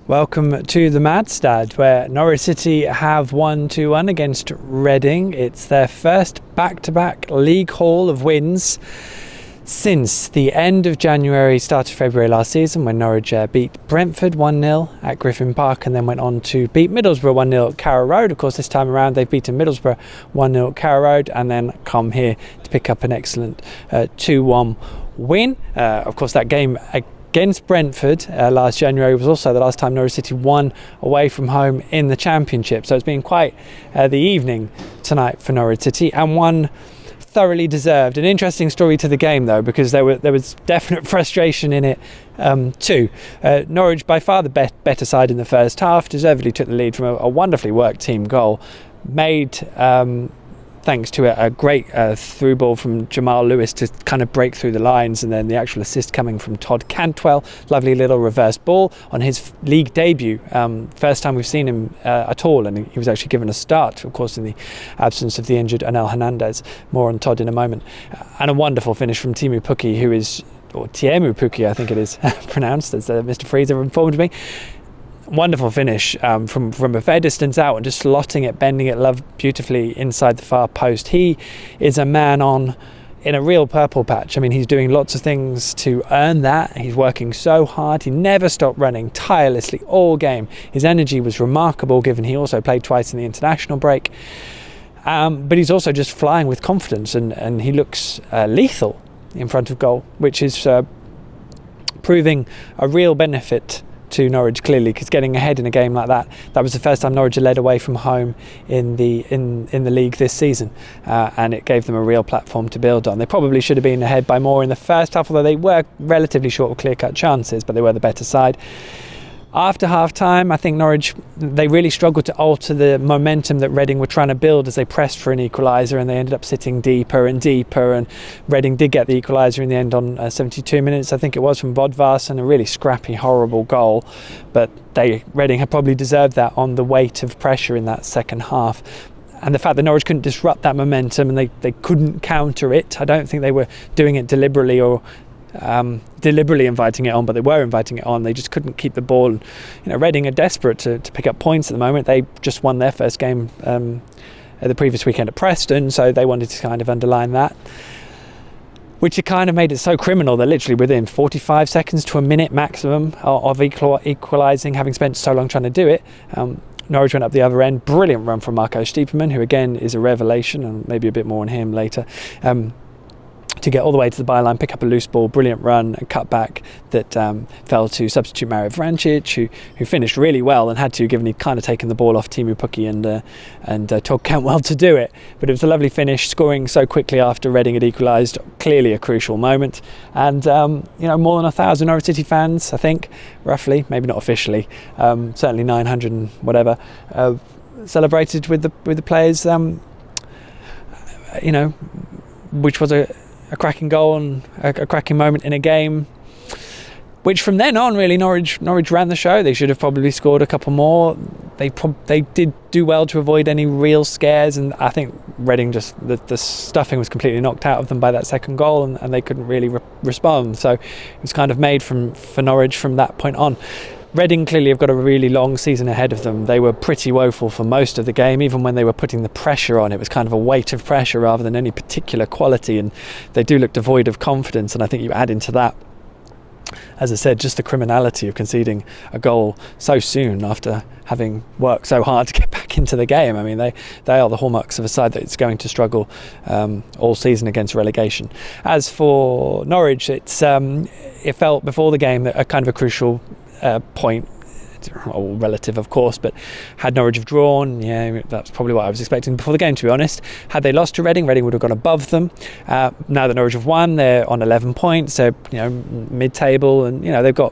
Welcome to the Madstad, where Norwich City have won 2-1 against Reading. It's their first back-to-back league haul of wins since the end of January, start of February last season, when Norwich beat Brentford 1-0 at Griffin Park and then went on to beat Middlesbrough 1-0 at Carrow Road. Of course, this time around they've beaten Middlesbrough 1-0 at Carrow Road and then come here to pick up an excellent 2-1 win. Of course, that game against Brentford last January was also the last time Norwich City won away from home in the Championship. So it's been quite the evening tonight for Norwich City, and one thoroughly deserved. An interesting story to the game though, because there was definite frustration in it too. Norwich, by far the better side in the first half, deservedly took the lead from a wonderfully worked team goal, made thanks to a great through ball from Jamal Lewis to kind of break through the lines, and then the actual assist coming from Todd Cantwell. Lovely little reverse ball on his league debut. First time we've seen him at all, and he was actually given a start, of course, in the absence of the injured Anel Hernandez. More on Todd in a moment. And a wonderful finish from Teemu Pukki, or Teemu Pukki, I think it is pronounced, as Mr. Freezer informed me. Wonderful finish from a fair distance out, and just slotting it, bending it beautifully inside the far post. He is a man in a real purple patch. I mean, he's doing lots of things to earn that. He's working so hard. He never stopped running tirelessly all game. His energy was remarkable, given he also played twice in the international break. But he's also just flying with confidence, and he looks lethal in front of goal, which is proving a real benefit to Norwich, clearly, because getting ahead in a game like that was the first time Norwich had led away from home in the league this season, and it gave them a real platform to build on. They probably should have been ahead by more in the first half, although they were relatively short of clear-cut chances, but they were the better side. After half-time, I think Norwich, they really struggled to alter the momentum that Reading were trying to build as they pressed for an equaliser, and they ended up sitting deeper and deeper, and Reading did get the equaliser in the end on 72 minutes, I think it was, from Bodvarsson, a really scrappy, horrible goal. But Reading had probably deserved that on the weight of pressure in that second half. And the fact that Norwich couldn't disrupt that momentum and they couldn't counter it, I don't think they were doing it deliberately or deliberately inviting it on, but they were inviting it on. They just couldn't keep the ball. Reading are desperate to pick up points at the moment. They just won their first game at the previous weekend at Preston, so they wanted to kind of underline that, which it kind of made it so criminal that literally within 45 seconds to a minute maximum of equalising, having spent so long trying to do it, Norwich went up the other end. Brilliant run from Marco Stiepermann, who again is a revelation, and maybe a bit more on him later, to get all the way to the byline, pick up a loose ball, brilliant run, and cut back that fell to substitute Mario Vrancic, who finished really well and had to, given he'd kind of taken the ball off Teemu Pukki and Todd Cantwell to do it. But it was a lovely finish, scoring so quickly after Reading had equalised, clearly a crucial moment. And more than 1,000 Norwich City fans, I think, roughly, maybe not officially, certainly 900 and whatever, celebrated with the players. Which was a cracking goal and a cracking moment in a game, which from then on, really, Norwich ran the show. They should have probably scored a couple more. They did do well to avoid any real scares, and I think Reading just, the stuffing was completely knocked out of them by that second goal, and they couldn't really respond. So it was kind of made for Norwich from that point on. Reading clearly have got a really long season ahead of them. They were pretty woeful for most of the game. Even when they were putting the pressure on, it was kind of a weight of pressure rather than any particular quality, and they do look devoid of confidence. And I think you add into that, as I said, just the criminality of conceding a goal so soon after having worked so hard to get back into the game. I mean, they are the hallmarks of a side that's going to struggle all season against relegation. As for Norwich, it felt before the game a kind of a crucial point, all relative of course, but had Norwich have drawn, that's probably what I was expecting before the game, to be honest. Had they lost to Reading would have gone above them. Now that Norwich have won, they're on 11 points, so mid-table, and they're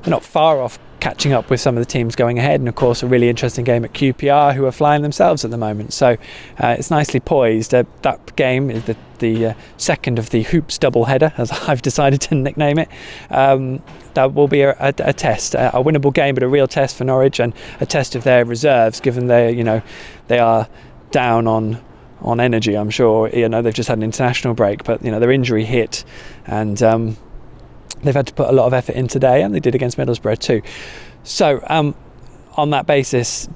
not far off catching up with some of the teams going ahead, and of course a really interesting game at QPR, who are flying themselves at the moment. So it's nicely poised. That game is the second of the Hoops double-header, as I've decided to nickname it. That will be a test, a winnable game, but a real test for Norwich, and a test of their reserves, given they are down on energy. I'm sure they've just had an international break, but their injury hit, and they've had to put a lot of effort in today, and they did against Middlesbrough too. So on that basis,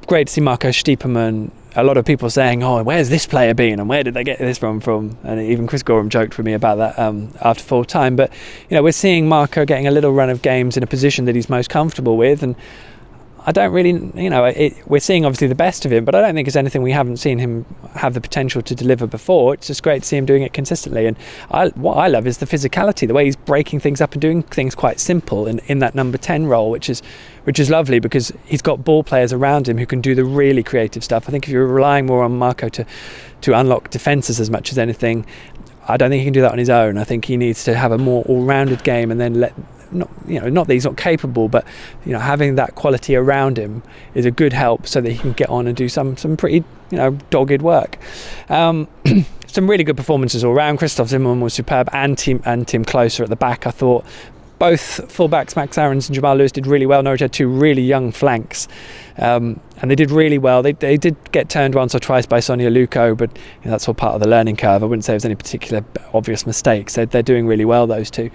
great to see Marco Stiepermann. A lot of people saying, oh, where's this player been and where did they get this from? And even Chris Gorham joked with me about that after full time. But we're seeing Marco getting a little run of games in a position that he's most comfortable with, and I don't really, we're seeing obviously the best of him, but I don't think it's anything we haven't seen him have the potential to deliver before. It's just great to see him doing it consistently. And what I love is the physicality, the way he's breaking things up and doing things quite simple in that number 10 role, which is lovely because he's got ball players around him who can do the really creative stuff. I think if you're relying more on Marco to unlock defences as much as anything, I don't think he can do that on his own. I think he needs to have a more all-rounded game and then not that he's not capable, but having that quality around him is a good help so that he can get on and do some pretty dogged work. Some really good performances all round. Christoph Zimmermann was superb, and Tim Klose at the back. I thought both fullbacks, Max Aarons and Jamal Lewis, did really well. Norwich had two really young flanks, and they did really well. They did get turned once or twice by Sonia Luko, but that's all part of the learning curve. I wouldn't say there's any particular obvious mistakes. They're doing really well, those two.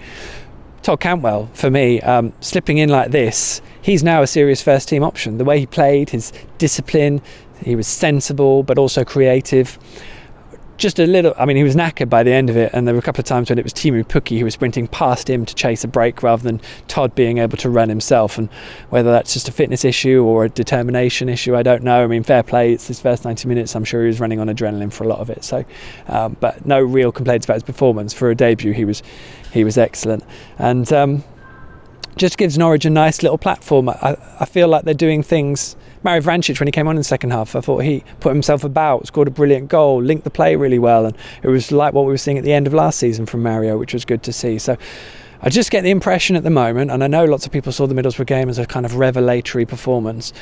Todd Cantwell, for me, slipping in like this, he's now a serious first team option. The way he played, his discipline, he was sensible but also creative. Just a little, he was knackered by the end of it, and there were a couple of times when it was Timu Pukki who was sprinting past him to chase a break rather than Todd being able to run himself. And whether that's just a fitness issue or a determination issue, I don't know. Fair play, it's his first 90 minutes. I'm sure he was running on adrenaline for a lot of it. So, but no real complaints about his performance. For a debut, he was excellent. And just gives Norwich a nice little platform. I feel like they're doing things. Mario Vrancic, when he came on in the second half, I thought he put himself about, scored a brilliant goal, linked the play really well, and it was like what we were seeing at the end of last season from Mario, which was good to see. So I just get the impression at the moment, and I know lots of people saw the Middlesbrough game as a kind of revelatory performance,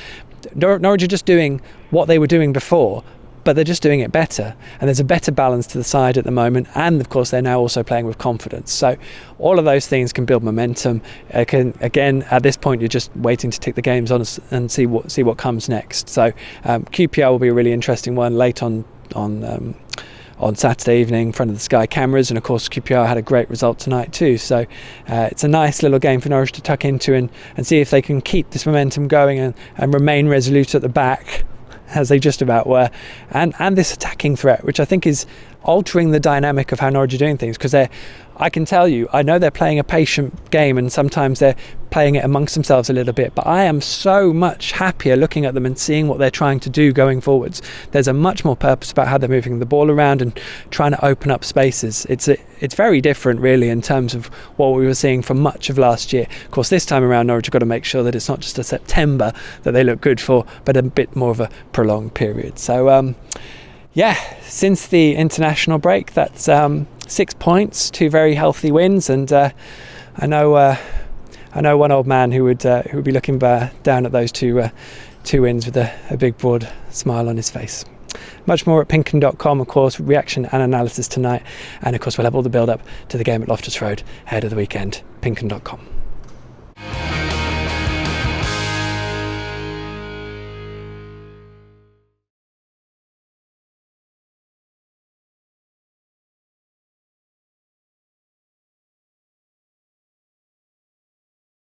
Norwich are just doing what they were doing before, but they're just doing it better, and there's a better balance to the side at the moment, and of course they're now also playing with confidence. So all of those things can build momentum. Again, at this point you're just waiting to tick the games on and see what comes next. So QPR will be a really interesting one late on Saturday evening in front of the Sky cameras, and of course QPR had a great result tonight too. So it's a nice little game for Norwich to tuck into and see if they can keep this momentum going and remain resolute at the back, as they just about were, and this attacking threat, which I think is altering the dynamic of how Norwich are doing things, because I can tell you, I know they're playing a patient game and sometimes they're playing it amongst themselves a little bit, but I am so much happier looking at them and seeing what they're trying to do going forwards. There's a much more purpose about how they're moving the ball around and trying to open up spaces. It's very different really in terms of what we were seeing for much of last year. Of course, this time around Norwich have got to make sure that it's not just a September that they look good for, but a bit more of a prolonged period. So since the international break, that's 6 points, 2 very healthy wins, and I know one old man who would be looking down at those two wins with a big broad smile on his face. Much more at PinkUn.com, of course, reaction and analysis tonight, and of course we'll have all the build up to the game at Loftus Road ahead of the weekend. PinkUn.com.